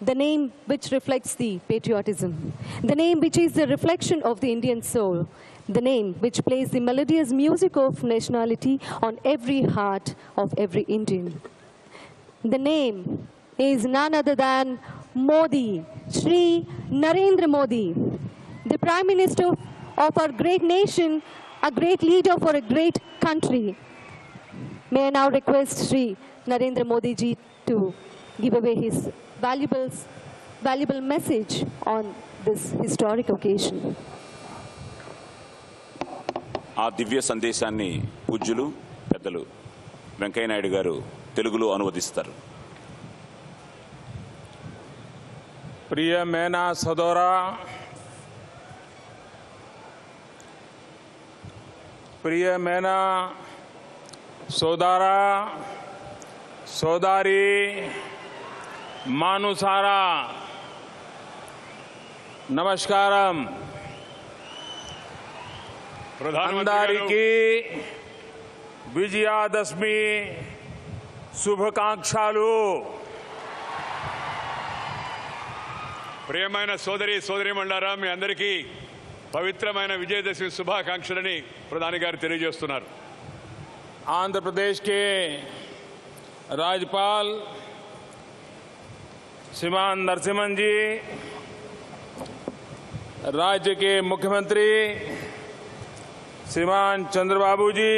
the name which reflects the patriotism, the name which is the reflection of the Indian soul, the name which plays the melodious music of nationality on every heart of every Indian. The name is none other than Modi, Shri Narendra Modi, the Prime Minister of our great nation, a great leader for a great country. May I now request Shri Narendra Modi ji to give away his valuable message on this historic occasion. ఆ దివ్య సందేశాన్ని పూజ్యులు పెద్దలు వెంకయ్య నాయుడు గారు తెలుగులో అనువదిస్తారు. प्रिय मैना सदोरा, प्रिय मैना सोदारा, सोदारी, मानुसारा, नमस्कारम. అందరికీ విజయాదశమి శుభాకాంక్షలు. ప్రియమైన సోదరీమణులారా, మీ అందరికీ పవిత్రమైన విజయదశమి శుభాకాంక్షలని ప్రధాని గారు తెలియజేస్తున్నారు. आंध्र प्रदेश के राज्यपाल श्रीमान नरसिम्हन जी, राज्य के मुख्यमंत्री श्रीमान चंद्रबाबू जी,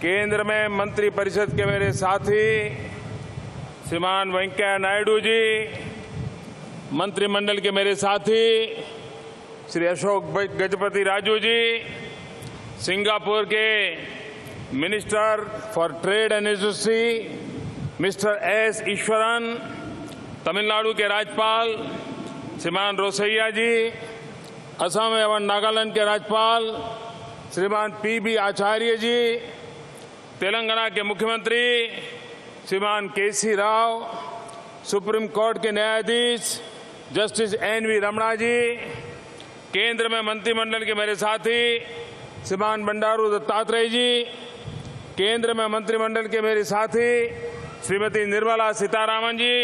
केंद्र में मंत्री परिषद के मेरे साथी श्रीमान वेंकैया नायडू जी, मंत्रिमंडल के मेरे साथी श्री अशोक गजपति राजू जी, सिंगापुर के minister for trade and industry mister S Eswaran, Tamil Nadu के राज्यपाल श्रीमान रोसैया जी, असम एवं नागालैंड के राज्यपाल श्रीमान पी.बी. आचार्य जी, तेलंगाना के मुख्यमंत्री श्रीमान के.सी. राव, सुप्रीम कोर्ट के न्यायाधीश जस्टिस एन.वी. रमणा जी, केंद्र में मंत्रिमंडल के मेरे साथी श्रीमान बंडारू दत्तात्रेय जी, केंद्र में मंत्रिमंडल के मेरे साथी श्रीमती निर्मला सीतारामन जी,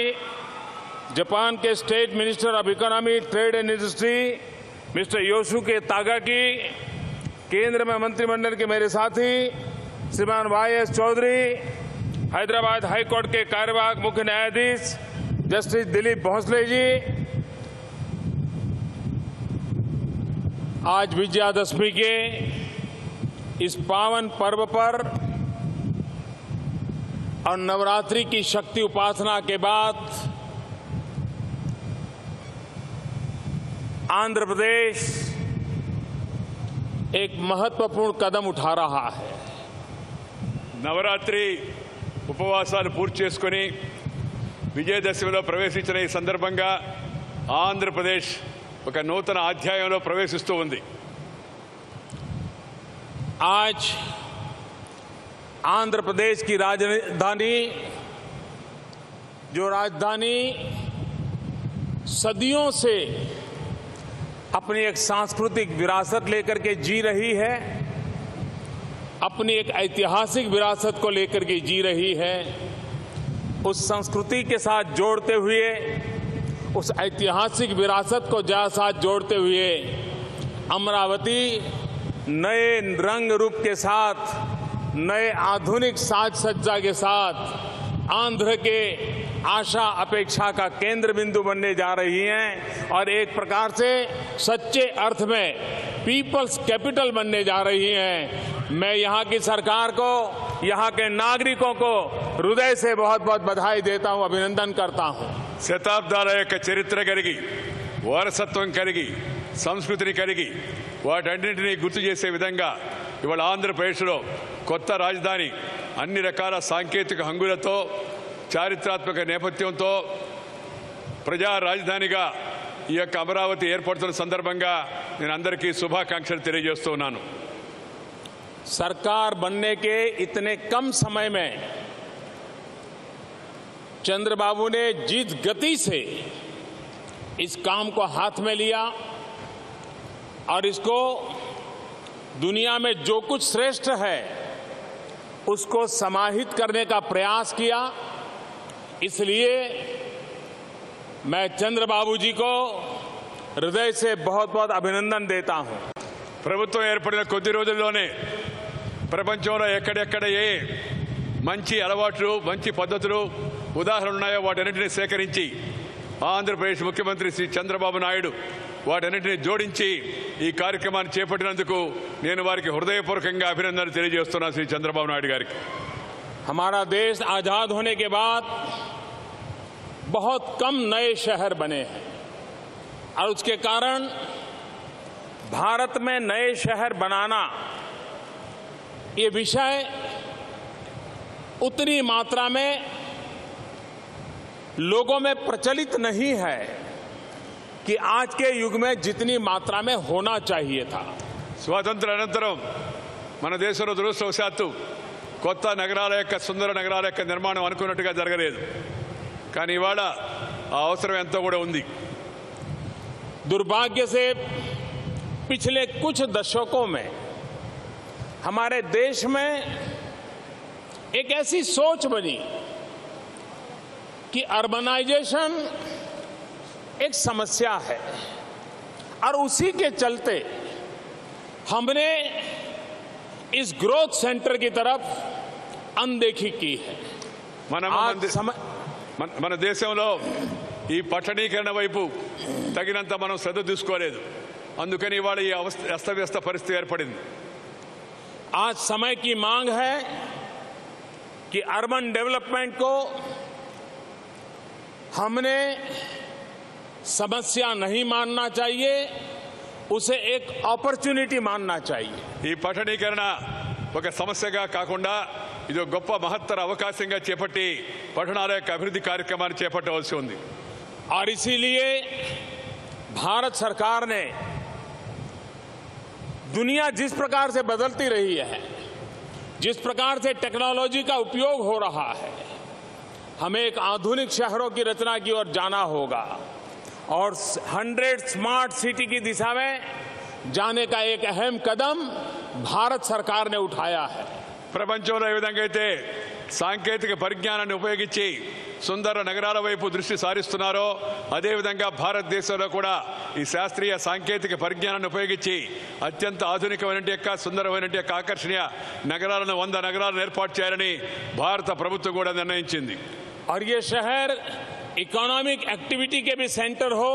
जापान के state minister of economy, trade and industry mister Yosuke Takagi, केंद्र में मंत्रिमंडल के मेरे साथी Shriman Y S. Chowdary, Hyderabad high court के कार्यवाहक मुख्य न्यायाधीश जस्टिस दिलीप भोसले जी, आज विजयादशमी के इस पावन पर्व पर और नवरात्रि की शक्ति उपासना के बाद आंध्र प्रदेश एक महत्वपूर्ण कदम उठा रहा है. నవరాత్రి ఉపవాసాలు పూర్తి చేసుకుని విజయదశమిలో ప్రవేశించిన ఈ సందర్భంగా ఆంధ్రప్రదేశ్ ఒక నూతన అధ్యాయంలో ప్రవేశిస్తూ ఉంది. आज आंध्र प्रदेश की राजधानी, जो राजधानी सदियों से अपनी एक सांस्कृतिक विरासत लेकर के जी रही है, अपनी एक ऐतिहासिक विरासत को लेकर के जी रही है, उस संस्कृति के साथ जोड़ते हुए, उस ऐतिहासिक विरासत को साथ जोड़ते हुए अमरावती नए रंग रूप के साथ, नए आधुनिक साज सज्जा के साथ आंध्र के आशा अपेक्षा का केंद्र बिंदु बनने जा रही हैं और एक प्रकार से सच्चे अर्थ में पीपल्स कैपिटल बनने जा रही हैं. मैं यहाँ की सरकार को, यहाँ के नागरिकों को हृदय से बहुत बहुत बधाई देता हूँ, अभिनंदन करता हूँ. శతాబ్దాల యొక్క చరిత్ర కలిగి, వారసత్వం కలిగి, సంస్కృతిని కలిగి వాటన్నింటినీ గుర్తు చేసే విధంగా ఇవాళ ఆంధ్రప్రదేశ్లో కొత్త రాజధాని అన్ని రకాల సాంకేతిక హంగులతో, చారిత్రాత్మక నేపథ్యంతో ప్రజా రాజధానిగా ఈ యొక్క అమరావతి ఏర్పడుతున్న సందర్భంగా నేను అందరికీ శుభాకాంక్షలు తెలియజేస్తూ ఉన్నాను. सरकार बनने के इतने कम समय में चंद्रबाबू ने जिस गति से इस काम को हाथ में लिया और इसको दुनिया में जो कुछ श्रेष्ठ है उसको समाहित करने का प्रयास किया, इसलिए मैं चंद्रबाबू जी को हृदय से बहुत बहुत अभिनंदन देता हूं। ప్రభుత్వం ఏర్పడిన కొద్ది రోజుల్లోనే ప్రపంచంలో ఎక్కడెక్కడ ఏ మంచి అలవాట్లు మంచి పద్ధతులు ఉదాహరణలు ఉన్నాయో వాటన్నిటిని సేకరించి ఆంధ్రప్రదేశ్ ముఖ్యమంత్రి శ్రీ చంద్రబాబు నాయుడు వాటన్నిటిని జోడించి ఈ కార్యక్రమాన్ని చేపట్టినందుకు నేను వారికి హృదయపూర్వకంగా అభినందనలు తెలియజేస్తున్నాను శ్రీ చంద్రబాబు నాయుడు గారికి। हमारा देश आजाद होने के बाद बहुत कम नए शहर बने हैं और उसके कारण भारत में नए शहर बनाना ये विषय उतनी मात्रा में लोगों में प्रचलित नहीं है कि आज के युग में जितनी मात्रा में होना चाहिए था। స్వాతంత్ర అనంతరం మన దేశంలో దురదృష్టవశాత్తు కొత్త నగరాల యొక్క సుందర నగరాల యొక్క నిర్మాణం అనుకున్నట్టుగా జరగలేదు, కానీ ఇవాళ ఆ అవసరం ఎంతో కూడా ఉంది। दुर्भाग्य से पिछले कुछ दशकों में हमारे देश में एक ऐसी सोच बनी कि अर्बनाइजेशन एक समस्या है और उसी के चलते हमने इस ग्रोथ सेंटर की तरफ अनदेखी की है। మన దేశంలో ఈ పట్టణీకరణ వైపు తగినంత మనం శ్రద్ధ తీసుకోలేదు, అందుకని ఇవాళ ఈ అస్తవ్యస్త పరిస్థితి ఏర్పడింది। आज समय की मांग है कि अर्बन डेवलपमेंट को हमने समस्या नहीं मानना चाहिए, उसे एक अपॉर्चुनिटी मानना चाहिए। ఈ పట్టణీకరణ ఒక సమస్యగా కాకుండా ఇది ఒక గొప్ప మహత్తర అవకాశంగా చేపట్టి పట్టణాల యొక్క అభివృద్ధి కార్యక్రమాన్ని చేపట్టవలసి ఉంది। और इसीलिए भारत सरकार ने दुनिया जिस प्रकार से बदलती रही है, जिस प्रकार से टेक्नोलॉजी का उपयोग हो रहा है, हमें एक आधुनिक शहरों की रचना की ओर जाना होगा और 100 स्मार्ट सिटी की दिशा में जाने का एक अहम कदम भारत सरकार ने उठाया है। ప్రపంచంలో ఏ విధంగా అయితే సాంకేతిక పరిజ్ఞానాన్ని ఉపయోగించి సుందర నగరాల వైపు దృష్టి సారిస్తున్నారో అదేవిధంగా భారతదేశంలో కూడా ఈ శాస్త్రీయ సాంకేతిక పరిజ్ఞానాన్ని ఉపయోగించి అత్యంత ఆధునికమైన యొక్క సుందరమైన యొక్క ఆకర్షణీయ నగరాలను 100 నగరాలను ఏర్పాటు చేయాలని భారత ప్రభుత్వం కూడా నిర్ణయించింది। और ये शहर इकोनॉमिक एक्टिविटी के भी सेंटर हो,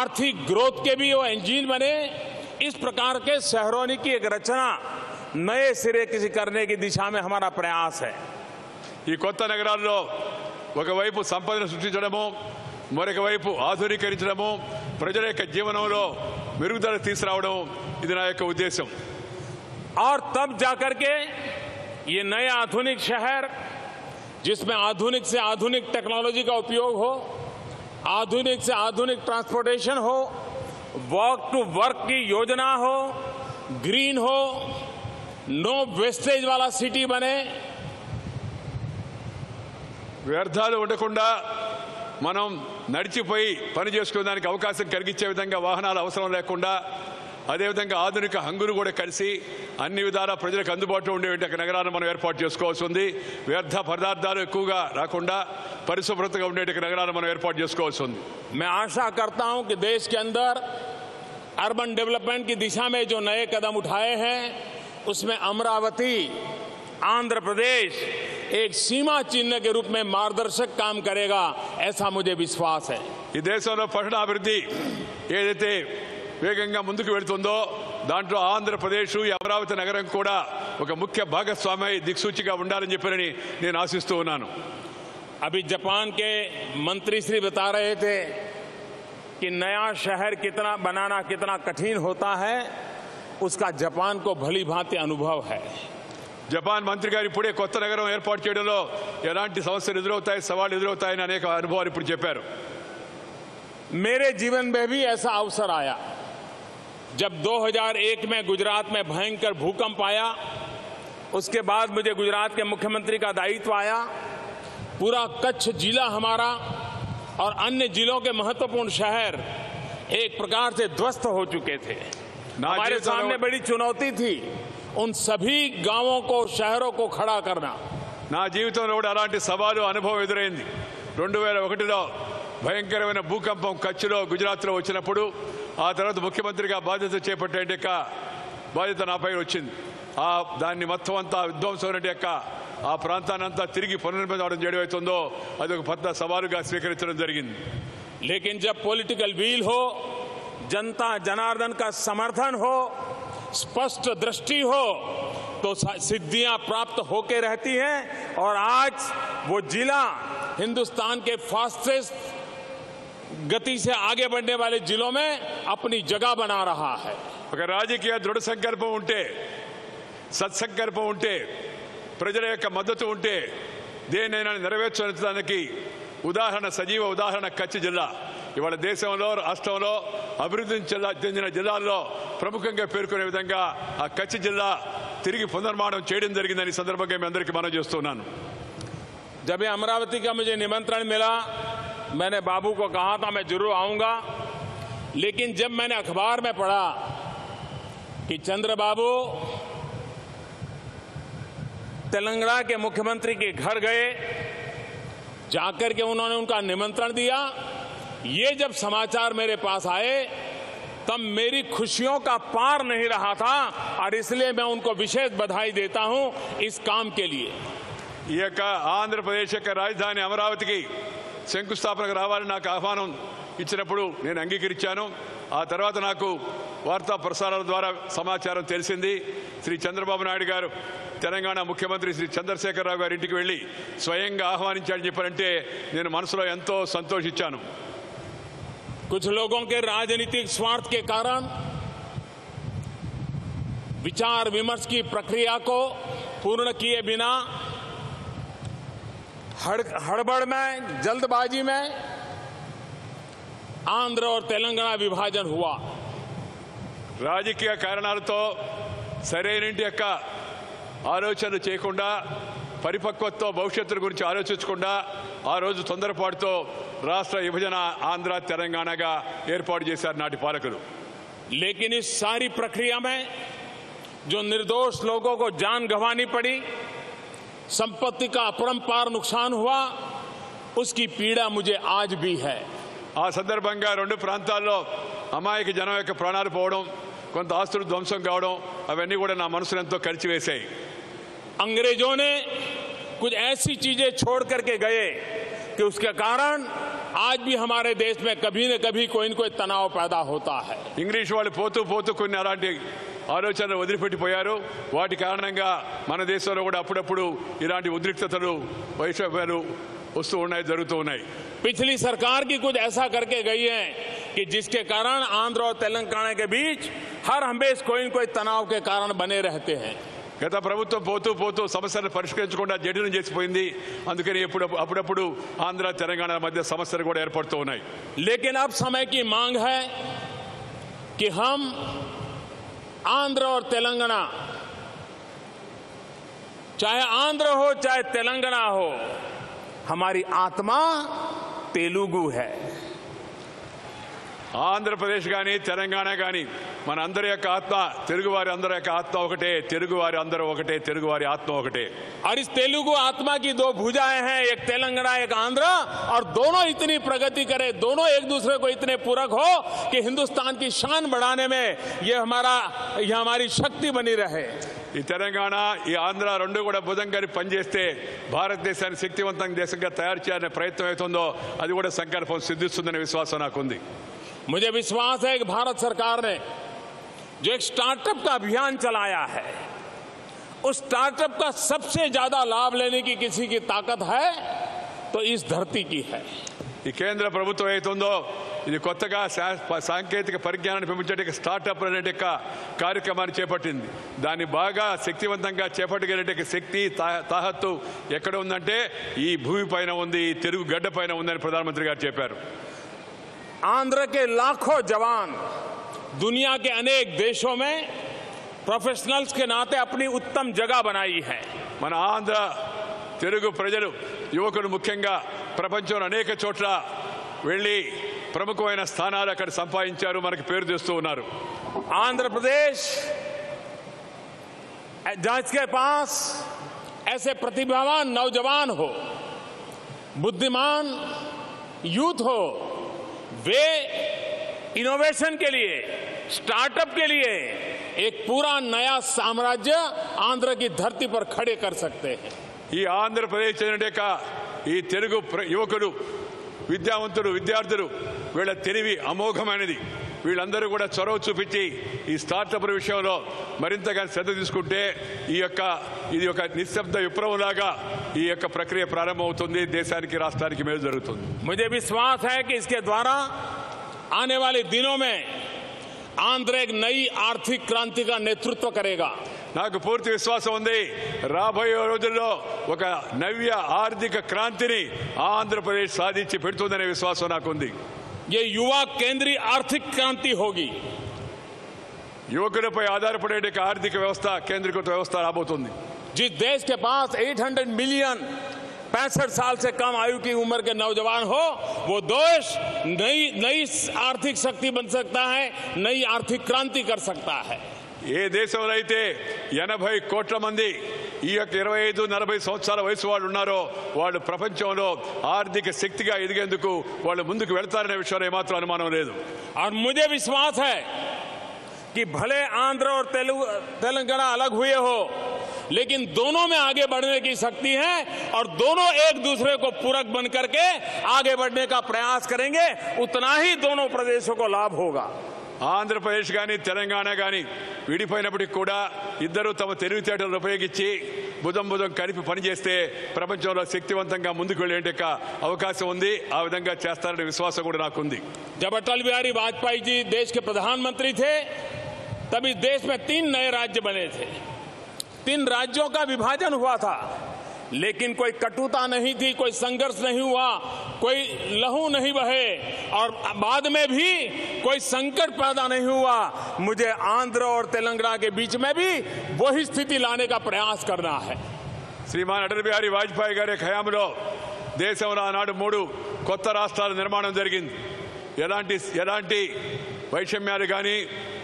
आर्थिक ग्रोथ के भी वो इंजन बने, इस प्रकार के शहरों की एक रचना नए सिरे किसी करने की दिशा में हमारा प्रयास है। ఈ కొత్త నగరాల్లో ఒకవైపు సంపదను సృష్టించడము, మరొక వైపు ఆధునీకరించడము, ప్రజల యొక్క జీవనంలో మెరుగుదల తీసుకురావడం ఇది నా యొక్క ఉద్దేశం। और तब जाकर के ये नए आधुनिक शहर जिसमें आधुनिक से आधुनिक टेक्नोलॉजी का उपयोग हो, आधुनिक से आधुनिक ट्रांसपोर्टेशन हो, वॉक टू वर्क की योजना हो, ग्रीन हो, नो वेस्टेज वाला सिटी बने। వ్యర్థాలు ఉండకుండా మనం నడిచిపోయి పని చేసుకునేదానికి అవకాశం కలిగించే విధంగా వాహనాల అవసరం లేకుండా అదేవిధంగా ఆధునిక హంగులు కూడా కలిసి అన్ని విధాల ప్రజలకు అందుబాటులో ఉండేటువంటి నగరాలను మనం ఏర్పాటు చేసుకోవాల్సి ఉంది। వ్యర్థ పదార్థాలు ఎక్కువగా రాకుండా పరిశుభ్రతగా ఉండేటువంటి నగరాలను మనం ఏర్పాటు చేసుకోవాల్సి ఉంది। मैं आशा करता हूं कि देश के अंदर अर्बन डेवलपमेंट की दिशा में जो नए कदम उठाए हैं उसमें अमरावती, आंध्र प्रदेश एक सीमा चिन्ह के रूप में मार्गदर्शक काम करेगा, ऐसा मुझे विश्वास है। ఈ దేశంలో పట్టణాభివృద్ధి ఏదైతే వేగంగా ముందుకు వెళ్తుందో దాంట్లో ఆంధ్రప్రదేశ్ ఈ అమరావతి నగరం కూడా ఒక ముఖ్య భాగస్వామి దిక్సూచిగా ఉండాలని చెప్పని నేను ఆశిస్తూ ఉన్నాను। अभी जापान के मंत्री श्री बता रहे थे कि नया शहर कितना बनाना कितना कठिन होता है, उसका जापान को भली भांति अनुभव है। జపాన్ మంత్రి గారు ఇప్పుడే కొత్త నగరం ఏర్పాటు చేయడంలో ఎలాంటి సమస్యలు ఎదురవుతాయి, సవాళ్లు ఎదురవుతాయని అనేక అనుభవాలు ఇప్పుడు చెప్పారు। मेरे जीवन में भी ऐसा अवसर आया जब 2001 में गुजरात में भयंकर भूकंप आया, उसके बाद मुझे गुजरात के मुख्यमंत्री का दायित्व आया। पूरा कच्छ जिला हमारा और अन्य जिलों के महत्वपूर्ण शहर एक प्रकार से ध्वस्त हो चुके थे। हमारे सामने बड़ी चुनौती थी उन सभी गांवों को, शहरों को खड़ा करना। నా జీవితంలో కూడా అలాంటి సవాలు అనుభవం ఎదురైంది। 2001లో భయంకరమైన భూకంపం కచ్లో గుజరాత్లో వచ్చినప్పుడు ఆ తర్వాత ముఖ్యమంత్రిగా బాధ్యత చేపట్టే బాధ్యత నాపై వచ్చింది. దాన్ని మొత్తం అంతా విధ్వంసం ఆ ప్రాంతాన్ని అంతా తిరిగి పునర్నిర్మాణం చేయడం అవుతుందో అది ఒక పెద్ద సవాలుగా స్వీకరించడం జరిగింది. लेकिन जब पॉलिटिकल व्हील हो, जनता जनार्दन का समर्थन हो, स्पष्ट दृष्टि हो, तो सिद्धियां प्राप्त होके रहती हैं और आज वो जिला हिंदुस्तान के फास्टेस्ट गति से आगे बढ़ने वाले जिलों में अपनी जगह बना रहा है. ఒక రాజకీయ దృఢ సంకల్పం ఉంటే, సత్సంకల్పం ఉంటే, ప్రజల యొక్క మద్దతు ఉంటే దేన్నైనా నెరవేర్చడానికి ఉదాహరణ, సజీవ ఉదాహరణ కచ్ జిల్లా. ఇవాళ దేశంలో, రాష్ట్రంలో అభివృద్ధి చెందిన జిల్లాల్లో ప్రముఖంగా పేర్కొనే విధంగా ఆ కచ్ జిల్లా తిరిగి పునర్నిర్మాణం చేయడం జరిగిందని సందర్భంగా మీ అందరికీ మనం చేస్తున్నాను. जब ये अमरावती का मुझे निमंत्रण मिला, मैंने बाबू को कहा था मैं जरूर आऊंगा, लेकिन जब मैंने अखबार में पढ़ा कि चंद्रबाबू तेलंगाना के मुख्यमंत्री के घर गए, जाकर के उन्होंने उनका निमंत्रण दिया, ये जब समाचार मेरे पास आए तब मेरी खुशियों का पार नहीं रहा था और इसलिए मैं उनको विशेष बधाई देता हूं इस काम के लिए. ఈ యొక్క ఆంధ్రప్రదేశ్ యొక్క రాజధాని అమరావతికి శంకుస్థాపనకు రావాలని నాకు ఆహ్వానం ఇచ్చినప్పుడు నేను అంగీకరించాను. ఆ తర్వాత నాకు వార్తా ప్రసారాల ద్వారా సమాచారం తెలిసింది. శ్రీ చంద్రబాబు నాయుడు గారు తెలంగాణ ముఖ్యమంత్రి శ్రీ చంద్రశేఖరరావు గారి ఇంటికి వెళ్ళి స్వయంగా ఆహ్వానించాడని చెప్పారంటే నేను మనసులో ఎంతో సంతోషించాను. कुछ लोगों के राजनीतिक स्वार्थ के कारण विचार विमर्श की प्रक्रिया को पूर्ण किए बिना हड़बड़ में, जल्दबाजी में आंध्र और तेलंगाना विभाजन हुआ. రాజకీయ కారణాలతో సరైన యొక్క ఆలోచనలు చేయకుండా, పరిపక్వతతో భవిష్యత్తు గురించి ఆలోచించకుండా ఆ రోజు తొందరపాటుతో రాష్ట్ర విభజన ఆంధ్ర తెలంగాణగా ఏర్పాటు చేశారు నాటి పాలకులు. लेकिन इस सारी प्रक्रिया में जो निर्दोष लोगों को जान गंवानी पड़ी, संपत्ति का अपरंपार नुकसान हुआ, उसकी पीड़ा मुझे आज भी है. ఆ సందర్భంగా రెండు ప్రాంతాల్లో అమాయక జనం యొక్క ప్రాణాలు పోవడం, కొంత ఆస్తులు ధ్వంసం కావడం అవన్నీ కూడా నా మనసును ఎంతో కలిచివేశాయి. अंग्रेजों ने कुछ ऐसी चीजें छोड़ करके गए कि उसके कारण आज भी हमारे देश में कभी न कभी कोई न कोई तनाव पैदा होता है. ఇంగ్లీష్ వాళ్ళు పోతూ పోతూ కొన్ని అలాంటి ఆలోచనలు వదిలిపెట్టిపోయారు. వాటి కారణంగా మన దేశంలో కూడా అప్పుడప్పుడు ఇలాంటి ఉద్రిక్తతలు, వైషమ్యాలు వస్తూ ఉన్నాయి, జరుగుతూ ఉన్నాయి. पिछली सरकार की कुछ ऐसा करके गई है कि जिसके कारण आंध्र और तेलंगाना के बीच हर हमेशा कोई न कोई तनाव के कारण बने रहते हैं. గత ప్రభుత్వం పోతూ పోతూ సమస్యలను పరిష్కరించకుండా జటిలం చేసిపోయింది. అందుకని అప్పుడప్పుడు ఆంధ్ర తెలంగాణ మధ్య సమస్యలు కూడా ఏర్పడుతూ ఉన్నాయి. लेकिन अब समय की मांग है कि हम आंध्र और तेलंगाना, चाहे आंध्र हो चाहे तेलंगाना हो, हमारी आत्मा तेलुगु है. ఆంధ్రప్రదేశ్ కానీ తెలంగాణ కానీ మన అందరి యొక్క ఆత్మ, తెలుగువారి అందరి యొక్క ఆత్మ ఒకటే, తెలుగువారి అందరూ ఒకటే, తెలుగువారి ఆత్మ ఒకటే. और इस तेलुगु आत्मा की दो भुजाएं हैं, एक तेलंगाना एक आंध्र, और दोनों इतनी प्रगति करे, दोनों एक दूसरे को इतने पूरक हो कि हिंदुस्तान की शान बढ़ाने में ये हमारी शक्ति बनी रहे. ఈ తెలంగాణ, ఈ ఆంధ్ర రెండు కూడా భుజంగా పనిచేస్తే భారతదేశాన్ని శక్తివంతంగా దేశంగా తయారు చేయాలనే ప్రయత్నం అవుతుందో అది కూడా సంకల్పం సిద్ధిస్తుందనే విశ్వాసం నాకుంది. मुझे विश्वास है कि भारत सरकार ने जो एक स्टार्टअप का अभियान चलाया है, उस स्टार्टअप का सबसे ज्यादा लाभ लेने की किसी की ताकत है तो इस धरती की है. ఈ కేంద్ర ప్రభుత్వం ఏతుందో ఇది కొత్తగా సాంకేతిక పరిజ్ఞానాన్ని పెంచేట స్టార్టప్ అనే కార్యక్రమాన్ని చేపట్టింది. దాన్ని బాగా శక్తివంతంగా చేపట్టగలిగే శక్తి, తాహత్తు ఎక్కడ ఉందంటే ఈ భూమి పైన ఉంది, తెలుగు గడ్డ పైన ఉందని ప్రధానమంత్రి గారు చెప్పారు. आंध्र के लाखों जवान दुनिया के अनेक देशों में प्रोफेशनल्स के नाते अपनी उत्तम जगह बनाई है. మన ఆంధ్ర తెలుగు ప్రజలు, యువకులు ముఖ్యంగా ప్రపంచంలో అనేక చోట్ల వెళ్ళి ప్రముఖమైన స్థానాలు అక్కడ సంపాదించారు, మనకి పేరు తెస్తూ ఉన్నారు. आंध्र प्रदेश जिसके पास ऐसे प्रतिभावान नौजवान हो, बुद्धिमान यूथ हो, वे इनोवेशन के लिए, स्टार्टअप के लिए एक पूरा नया साम्राज्य आंध्र की धरती पर खड़े कर सकते हैं। ఈ ఆంధ్రప్రదేశ్ చెందిన ఈ తెలుగు యువకులు, విద్యావంతులు, విద్యార్థులు వీళ్ళ తెలివి అమోఘమైనది. వీళ్ళందరూ కూడా చొరవ చూపించి ఈ స్టార్టప్ విషయంలో మరింతగా శ్రద్ధ తీసుకుంటే ఇది ఒక నిశ్శబ్ద విప్లవంలాగా ఈ యొక్క ప్రక్రియ ప్రారంభమవుతుంది. దేశానికి, రాష్ట్రానికి మేలు జరుగుతుంది. मुझे विश्वास है कि इसके द्वारा आने वाले दिनों में आंध्र एक नई आर्थिक क्रांति का नेतृत्व करेगा. నాకు పూర్తి విశ్వాసం ఉంది. రాబోయే రోజుల్లో ఒక నవ్య ఆర్థిక క్రాంతిని ఆంధ్రప్రదేశ్ సాధించి పెడుతుందనే విశ్వాసం నాకుంది. ये युवा केंद्रीय आर्थिक क्रांति होगी. యువకులపై ఆధారపడే ఆర్థిక వ్యవస్థ, కేంద్రీకృత వ్యవస్థ రాబోతుంది. जिस देश के पास 800 मिलियन 65 साल से कम आयु की उम्र के नौजवान हो, वो देश नई आर्थिक शक्ति बन सकता है, नई आर्थिक क्रांति कर सकता है. ఏ దేశంలో అయితే 80 కోట్ల మంది ఈ యొక్క 25-40 సంవత్సరాల వయసు వాళ్ళు ఉన్నారో వాళ్ళు ప్రపంచంలో ఆర్థిక శక్తిగా ఎదిగేందుకు వాళ్ళు ముందుకు వెళ్తారనే విషయంలో ఏమాత్రం అనుమానం లేదు. और मुझे विश्वास है कि भले आंध्र और तेलंगाना अलग हुए हो, लेकिन दोनों में आगे बढ़ने की शक्ति है और दोनों एक दूसरे को पूरक बन करके आगे बढ़ने का प्रयास करेंगे. उतना ही दोनों प्रदेशों को लाभ होगा. ఆంధ్రప్రదేశ్ కానీ తెలంగాణ కానీ విడిపోయినప్పటికీ కూడా ఇద్దరు తమ తెలివితేటలను ఉపయోగించి భుజం కలిపి పనిచేస్తే ప్రపంచంలో శక్తివంతంగా ముందుకు వెళ్లే అవకాశం ఉంది. ఆ విధంగా చేస్తారనే విశ్వాసం కూడా నాకుంది. जब अटल बिहारी वाजपेयी जी देश के प्रधानमंत्री थे, तब इस देश में 3 नए राज्य बने थे. 3 राज्यों का विभाजन हुआ था, लेकिन कोई कटुता नहीं थी, कोई संघर्ष नहीं हुआ, कोई लहू नहीं बहे और बाद में भी कोई संकट पैदा नहीं हुआ. मुझे आंध्र और तेलंगाना के बीच में भी वही स्थिति लाने का प्रयास करना है. శ్రీమాన్ అటల్ బిహారీ వాజ్పేయి గారి హయాంలో దేశంలో ఆనాడు 3 కొత్త రాష్ట్రాల నిర్మాణం జరిగింది. ఎలాంటి వైషమ్యాలు కానీ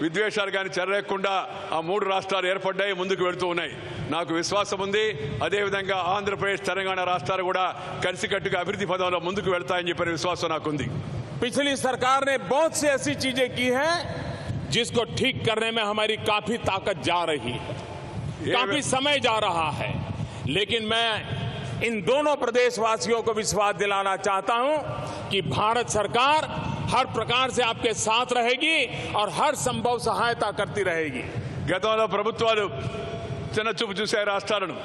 విద్వేషాలు కానీ చెలరేకుండా ఆ 3 రాష్ట్రాలు ఏర్పడ్డాయి, ముందుకు వెళుతూ ఉన్నాయి. నాకు విశ్వాసం ఉంది అదేవిధంగా ఆంధ్రప్రదేశ్, తెలంగాణ రాష్ట్రాలు కూడా కలిసికట్టుగా అభివృద్ధి పదంలో ముందుకు వెళ్తాయని చెప్పిన విశ్వాసం నాకుంది. पिछली सरकार ने बहुत सी ऐसी चीजें की हैं जिसको ठीक करने में हमारी काफी ताकत जा रही है, काफी समय जा रहा है. लेकिन मैं इन दोनों प्रदेशवासियों को विश्वास दिलाना चाहता हूं कि भारत सरकार हर प्रकार से आपके साथ रहेगी और हर संभव सहायता करती रहेगी. గతంలో ప్రభుత్వాలు చిన్న చూపు చూసే రాష్ట్రాలను,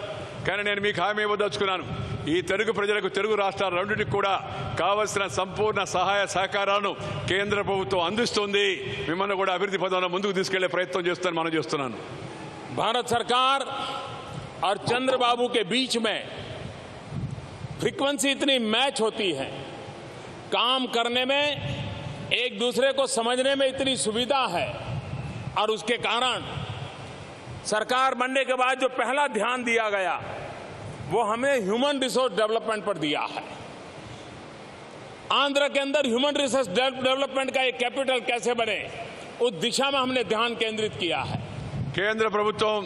కానీ నేను మీకు హామీ ఇవ్వదలుచుకున్నాను. ఈ తెలుగు ప్రజలకు, తెలుగు రాష్ట్రాల రెండింటికి కూడా కావలసిన సంపూర్ణ సహాయ సహకారాలను కేంద్ర ప్రభుత్వం అందిస్తుంది. మిమ్మల్ని కూడా అభివృద్ధి పదంలో ముందుకు తీసుకెళ్లే ప్రయత్నం చేస్తాను, మనం చేస్తున్నాను. भारत सरकार और चंद्रबाबू के बीच में फ्रीक्वेंसी इतनी मैच होती है, काम करने में एक दूसरे को समझने में इतनी सुविधा है और उसके कारण सरकार बनने के बाद जो पहला ध्यान दिया गया वो हमें ह्यूमन रिसोर्स डेवलपमेंट पर दिया है. आंध्र के अंदर ह्यूमन रिसोर्स डेवलपमेंट का एक कैपिटल कैसे बने, उस दिशा में हमने ध्यान केंद्रित किया है. కేంద్ర ప్రభుత్వం,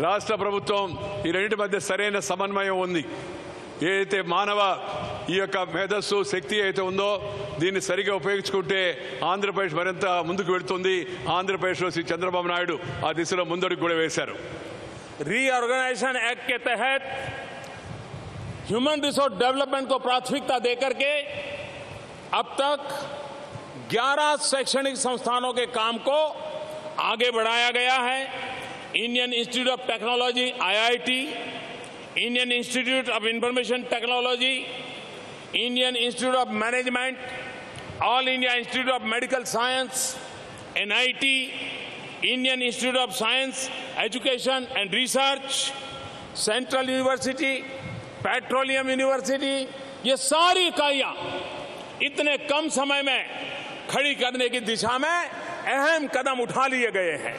రాష్ట్ర ప్రభుత్వం ఈ రెండింటి మధ్య సరైన సమన్వయం ఉంది. ఏదైతే మానవ ఈ యొక్క మేధస్సు, శక్తి అయితే ఉందో దీన్ని సరిగా ఉపయోగించుకుంటే ఆంధ్రప్రదేశ్ మరింత ముందుకు వెళుతుంది. ఆంధ్రప్రదేశ్లో శ్రీ చంద్రబాబు నాయుడు ఆ దిశలో ముందడుగు కూడా వేశారు. रीऑर्गेनाइजेशन एक्ट के तहत ह्यूमन रिसोर्स डेवलपमेंट को प्राथमिकता देकर के अब तक 11 शैक्षणिक संस्थानों के काम को आगे बढ़ाया गया है. Indian institute of technology IIT, Indian institute of information technology, Indian institute of management, all India institute of medical science NIT, Indian institute of science education and research, central university, petroleum university, ये सारी इकाइयां इतने कम समय में खड़ी करने की दिशा में अहम कदम उठा लिए गए हैं.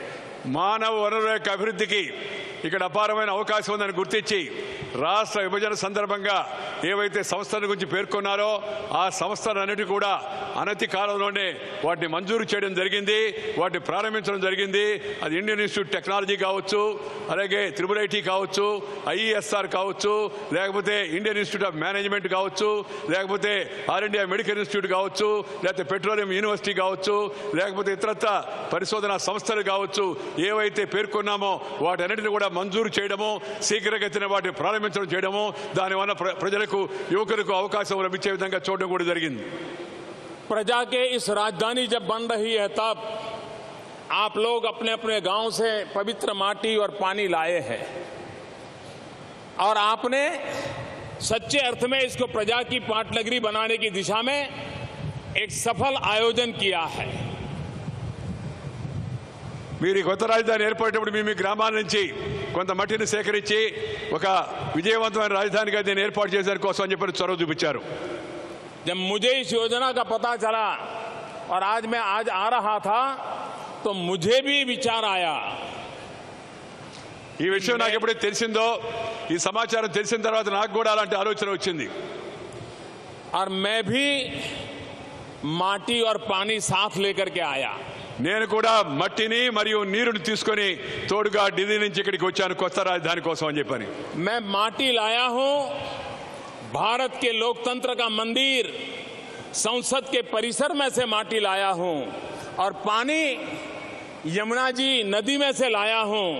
మానవ వనరుల యొక్క అభివృద్ధికి ఇక్కడ అపారమైన అవకాశం ఉందని గుర్తించి రాష్ట్ర విభజన సందర్భంగా ఏవైతే సంస్థల గురించి పేర్కొన్నారో ఆ సంస్థలన్నిటి కూడా అనతి కాలంలోనే వాటిని మంజూరు చేయడం జరిగింది, వాటిని ప్రారంభించడం జరిగింది. అది ఇండియన్ ఇన్స్టిట్యూట్ టెక్నాలజీ కావచ్చు, అలాగే IIIT కావచ్చు, IESR కావచ్చు, లేకపోతే ఇండియన్ ఇన్స్టిట్యూట్ ఆఫ్ మేనేజ్మెంట్ కావచ్చు, లేకపోతే ఆల్ ఇండియా మెడికల్ ఇన్స్టిట్యూట్ కావచ్చు, లేకపోతే పెట్రోలియం యూనివర్సిటీ కావచ్చు, లేకపోతే ఇతరత్ర పరిశోధనా సంస్థలు కావచ్చు, ఏవైతే పేర్కొన్నామో వాటన్నిటిని కూడా మంజూరు చేయడము, శీఘ్రగతిన వాటిని ప్రారంభించడం చేయడము, దానివల్ల ప్రజలకు యువకులకు అవకాశం లభించే విధంగా చూడడం కూడా జరిగింది. प्रजा के इस राजधानी जब बन रही है तब आप लोग अपने अपने गांव से पवित्र माटी और पानी लाए हैं और आपने सच्चे अर्थ में इसको प्रजा की पाटनगरी बनाने की दिशा में एक सफल आयोजन किया है. మీరు ఈ కొత్త రాజధాని ఏర్పడేటప్పుడు మీ గ్రామాల నుంచి కొంత మట్టిని సేకరించి ఒక విజయవంతమైన రాజధానిగా దీన్ని ఏర్పాటు చేసే కోసం అని చెప్పి చొరవ చూపించారు. जब मुझे इस योजना का पता चला और आज मैं आ रहा था तो मुझे भी विचार आया. ఈ విషయం నాకు ఎప్పుడైతే తెలిసిందో, ఈ సమాచారం తెలిసిన తర్వాత నాకు కూడా అలాంటి ఆలోచన వచ్చింది. और मैं भी माटी और पानी साथ लेकर के आया. నేను కూడా మట్టిని మరియు నీరుని తీసుకొని తోడుగా ఢిల్లీ నుంచి ఇక్కడికి వచ్చాను కొత్త రాజధాని కోసం అని చెప్పని. मैं माटी लाया हूं, भारत के लोकतंत्र का मंदिर संसद के परिसर में से माटी लाया हूं और पानी यमुना जी नदी में से लाया हूं.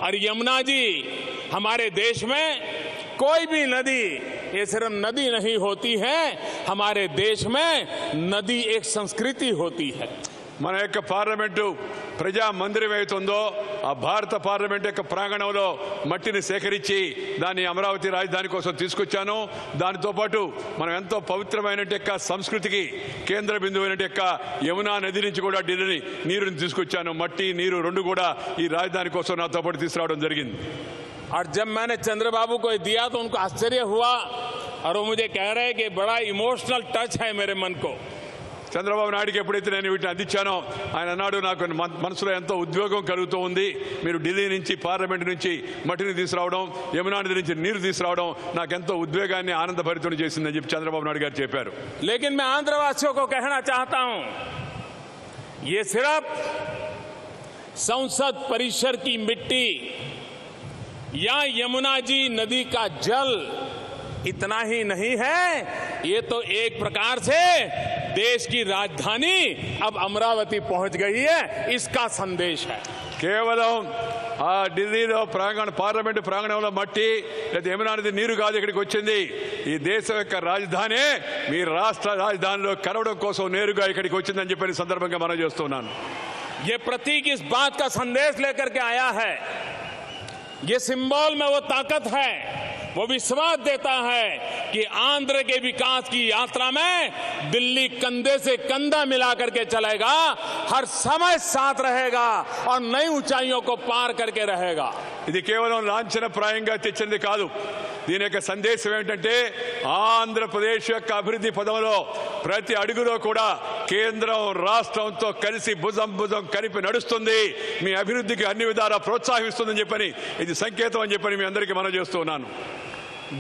और यमुना जी हमारे देश में कोई भी नदी ये सिर्फ नदी नहीं होती है, हमारे देश में नदी एक संस्कृति होती है. మన యొక్క పార్లమెంటు ప్రజా మందిరం ఏతుందో ఆ భారత పార్లమెంట్ యొక్క ప్రాంగణంలో మట్టిని సేకరించి దాన్ని అమరావతి రాజధాని కోసం తీసుకొచ్చాను. దానితో పాటు మనం ఎంతో పవిత్రమైన సంస్కృతికి కేంద్ర బిందువైన యమునా నది నుంచి కూడా ఢిల్లీ నీరుని తీసుకొచ్చాను. మట్టి నీరు రెండు కూడా ఈ రాజధాని కోసం నాతో పాటు తీసుకురావడం జరిగింది. और जब मैंने चंद्रबाबू को दिया तो उनको आश्चर्य हुआ और वो मुझे कह रहे कि बड़ा इमोशनल टच है मेरे मन को. చంద్రబాబు నాయుడుకి ఎప్పుడైతే నేను వీటిని అందించానో ఆయన అన్నాడు, నాకు మనసులో ఎంతో ఉద్వేగం కలుగుతూ ఉంది. మీరు ఢిల్లీ నుంచి పార్లమెంట్ నుంచి మట్టిని తీసుకురావడం, యమునా నది నుంచి నీరు తీసుకురావడం నాకెంతో ఉద్వేగాన్ని ఆనందభరితం చేసిందని చెప్పి చంద్రబాబు నాయుడు గారు చెప్పారు. लेकिन मैं आंध्रवासियों को कहना चाहता हूं, ये सिर्फ संसद परिसर की मिट्टी या यमुना जी नदी का जल इतना ही नहीं है, ये तो एक प्रकार से देश की राजधानी अब अमरावती पहुंच गई है, इसका संदेश है. కేవలం ఆ ఢిల్లీలో పార్లమెంట్ ప్రాంగణంలో మట్టి లేదా యమునా నది నీరు కాదు ఇక్కడికి వచ్చింది. ఈ దేశం యొక్క రాజధాని మీ రాష్ట్ర రాజధానిలో కలవడం కోసం నేరుగా ఇక్కడికి వచ్చిందని చెప్పి సందర్భంగా మనం చేస్తున్నాను. ये प्रतीक इस बात का संदेश लेकर के आया है, ये सिंबल में वो ताकत है, वो विश्वास देता है कि आंध्र के विकास की यात्रा में दिल्ली कंधे से कंधा मिला करके चलेगा, हर समय साथ रहेगा और नई ऊंचाइयों को पार करके रहेगा. ఇది కేవలం లాంఛనప్రాయంగా తెచ్చింది కాదు. దీని యొక్క సందేశం ఏంటంటే ఆంధ్రప్రదేశ్ యొక్క అభివృద్ధి పదంలో ప్రతి అడుగులో కూడా కేంద్రం రాష్ట్రంతో కలిసి భుజం భుజం కలిపి నడుస్తుంది, మీ అభివృద్ధికి అన్ని విధాలా ప్రోత్సాహిస్తుందని చెప్పని ఇది సంకేతం అని చెప్పని మీ అందరికీ మనం చేస్తున్నాను.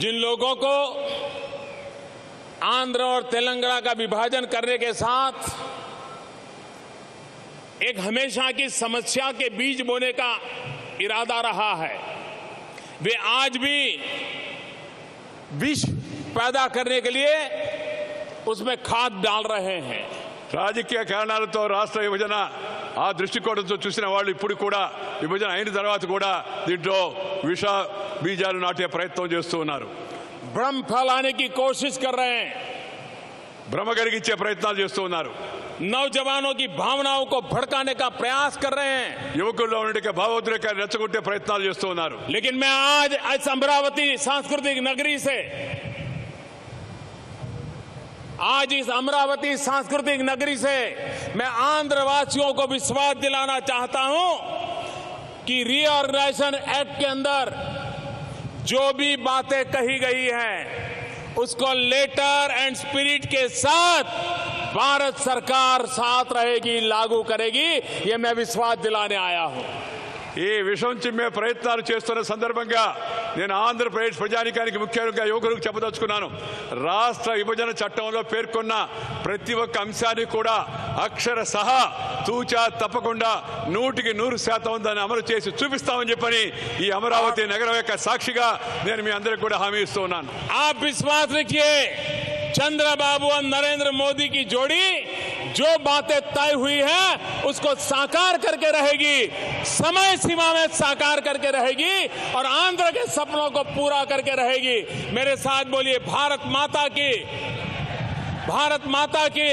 जिन लोगों को आंध्र और तेलंगाना का विभाजन करने के साथ एक हमेशा की समस्या के बीज बोने का इरादा रहा है, वे आज भी विष पैदा करने के लिए उसमें खाद डाल रहे हैं. రాజకీయ కారణాలతో రాష్ట్ర విభజన ఆ దృష్టికోణంతో చూసిన వాళ్ళు ఇప్పుడు కూడా విభజన అయిన తర్వాత కూడా దీంట్లో విష బీజాలు నాటే ప్రయత్నం చేస్తూ ఉన్నారు. भ्रम फैलाने की कोशिश कर रहे हैं, భ్రమ కలిగించే ప్రయత్నాలు చేస్తూ ఉన్నారు. नौजवानों की भावनाओं को भड़काने का प्रयास कर रहे हैं. యువకుల్లో ఉండే భావోద్రేకాన్ని రెచ్చగొట్టే ప్రయత్నాలు చేస్తూ ఉన్నారు. लेकिन मैं आज अमरावती सांस्कृतिक नगरी से आज इस अमरावती सांस्कृतिक नगरी से मैं आंध्रवासियों को विश्वास दिलाना चाहता हूं कि रीऑर्गेनाइजेशन एक्ट के अंदर जो भी बातें कही गई हैं उसको लेटर एंड स्पिरिट के साथ भारत सरकार साथ रहेगी, लागू करेगी, ये मैं विश्वास दिलाने आया हूं. ఈ విషం చిమ్మే ప్రయత్నాలు చేస్తున్న సందర్భంగా నేను ఆంధ్రప్రదేశ్ ప్రజానికానికి ముఖ్యంగా యువకులకు చెప్పదలుచుకున్నాను. రాష్ట్ర విభజన చట్టంలో పేర్కొన్న ప్రతి ఒక్క అంశాన్ని కూడా అక్షర సహా తూచా తప్పకుండా 100% దాన్ని అమలు చేసి చూపిస్తామని చెప్పని ఈ అమరావతి నగరం యొక్క సాక్షిగా నేను మీ అందరికీ కూడా హామీ ఇస్తూ ఉన్నాను. आप विश्वास रखिए, चंद्रबाबू और नरेंद्र मोदी की जोड़ी जो बातें तय हुई है उसको साकार करके रहेगी, समय सीमा में साकार करके रहेगी और आंध्र के सपनों को पूरा करके रहेगी. मेरे साथ बोलिए, भारत माता की, भारत माता की,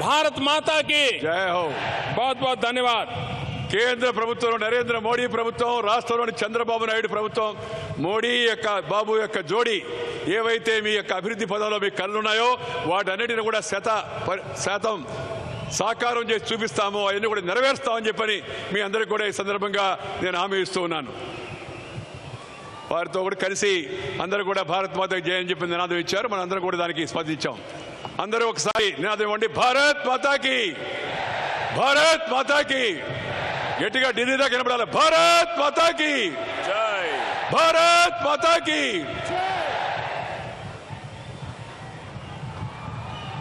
भारत माता की जय हो. बहुत बहुत धन्यवाद. కేంద్ర ప్రభుత్వంలో నరేంద్ర మోడీ ప్రభుత్వం, రాష్ట్రంలోని చంద్రబాబు నాయుడు ప్రభుత్వం, మోడీ యొక్క బాబు యొక్క జోడీ ఏవైతే మీ యొక్క అభివృద్ధి పదంలో మీ కళ్ళున్నాయో వాటన్నిటిని కూడా శాతం సాకారం చేసి చూపిస్తాము, అవన్నీ కూడా నెరవేరుస్తామని చెప్పని మీ అందరికీ కూడా ఈ సందర్భంగా నేను హామీ ఇస్తూ ఉన్నాను. వారితో కూడా కలిసి అందరూ కూడా భారత్ మాతకి జయ అని చెప్పి నినాదం ఇచ్చారు. మనం అందరం కూడా దానికి స్పందించాం. అందరూ ఒకసారి నినాదం ఇవ్వండి, భారత్ మాతాకి, భారత్ మాతాకి. గట్టిగా ఢిల్లీ దాకా వినపడాలి, భారత్ మాతాకి, భారత్ మాతాకి.